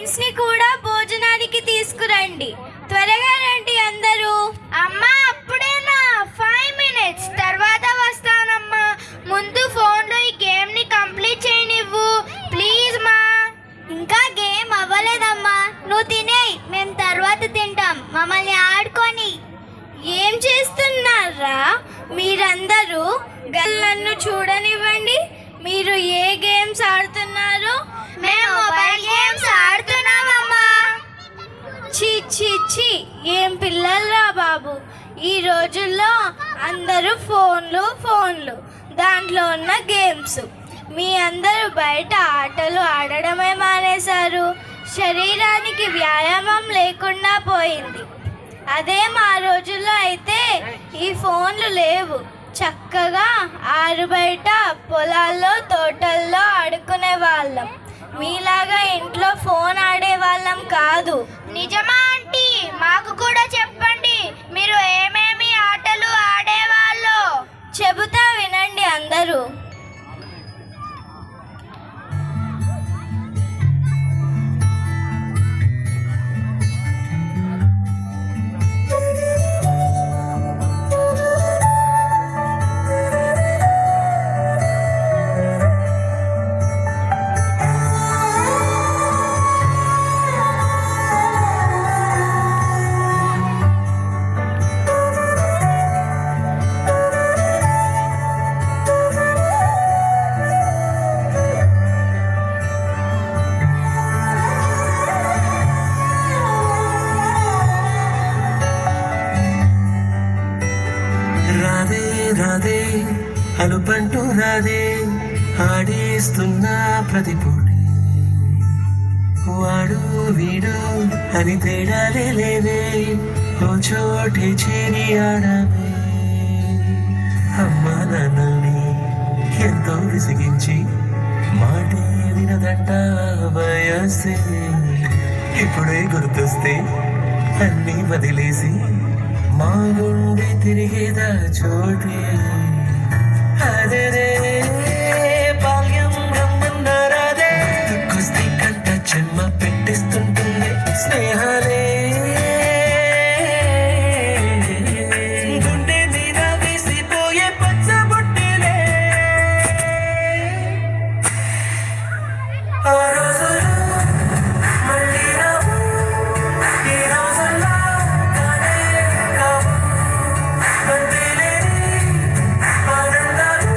Friends ని కూడా భోజనానికి తీసుకురండి. త్వరగా రండి అందరూ. అమ్మా అప్పుడేనా? 5 minutes తర్వాత వస్తానమ్మా. ముందు ఫోన్లో ఈ గేమ్ ని కంప్లీట్ చేయనివ్వు ప్లీజ్ మా. ఇంకా గేమ్ అవ్వలేదమ్మా, నువ్వు తినేయ్, మేము తర్వాత తింటాం. మమ్మల్ని ఆడుకొని. ఏం చేస్తున్నారా మీరందరూ? నన్ను చూడనివ్వండి. మీరు ఏ గేమ్స్ ఆడుతున్నారు? మేము మొబైల్ గేమ్స్ ఆడుతున్నామమ్మా. ఛీ ఛీ ఛీ, ఏం పిల్లలరా బాబు. ఈ రోజుల్లో అందరూ ఫోన్లు దాంట్లో ఉన్న గేమ్స్. మీ అందరూ బయట ఆటలు ఆడడమే మానేశారు. శరీరానికి వ్యాయామం లేకుండా పోయింది. అదే మా రోజుల్లో అయితే ఈ ఫోన్లు లేవు. చక్కగా ఆరు బయట పొలాల్లో తోటల్లో ఆడుకునే వాళ్ళం. మీలాగా ఇంట్లో ఫోన్ ఆడే వాళ్ళం కాదు. నిజమా ఆంటీ? మాకు కూడా చెప్పండి, మీరు ఏమేమి ఆటలు ఆడేవాళ్ళు? చెబుతా వినండి అందరూ. రాదే అనుపంటూ రాదే ఆడేస్తున్నా ప్రతి పూటి. వాడు వీడు అని తేడాలే లేదే, ఓ చోటే చేరి ఆడమే. అమ్మా నాన్నల్ని ఎంతో విసిగించి మాటే వినదంట వయసే. ఇప్పుడే గుర్తొస్తే అన్నీ వదిలేసి మా గుండె తిరిగేదా చోటే. అదే బాల్యం రమ్మన్నారాదే, కుస్తీ కంట జన్మ పెట్టిస్తుంటుంది స్నేహాలే. గుండె మీద వేసిపోయే పచ్చబొట్టెలే. ఆ రోజులు మళ్ళీ రావు, ఈ రోజుల్లో కానే కావు. అంతేలేని ఆనందాలు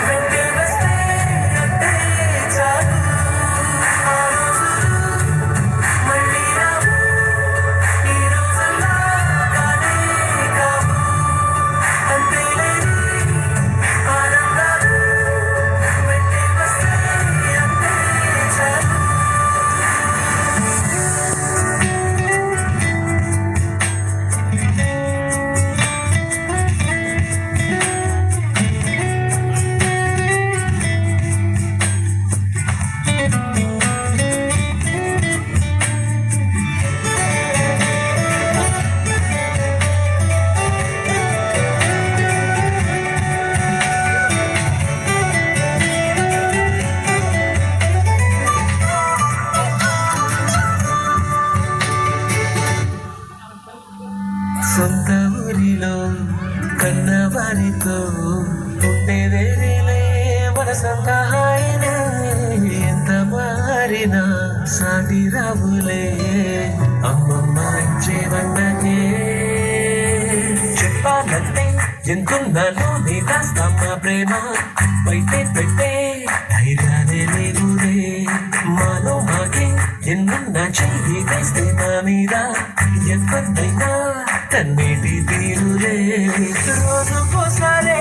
వెంటే వస్తే అంతే చాలు. ఆ రోజులు మళ్ళీ రావు, ఈ రోజుల్లో కానే కావు. అంతేలేని ఆనందాలు వెంటే వస్తే అంతే చాలు. సొంత ఊరిలో కన్నవారితో ఉండే వేరేలే మనసంతా హాయిలే. ఎంత మారినా సాటి రావులే అమ్మమ్మ జీవన్నకే. చెప్పాలంటే ఎంతున్నాను నీ దాస్తమ్మ ప్రేమ, బయటే పెట్టే ధైర్యాలే లేవులే. మాలో మాకే ఎన్నున్నా చెయ్యి వేస్తే నా మీద ఎంతైనా తన్నేటి తీరులే. రోజుకోసారే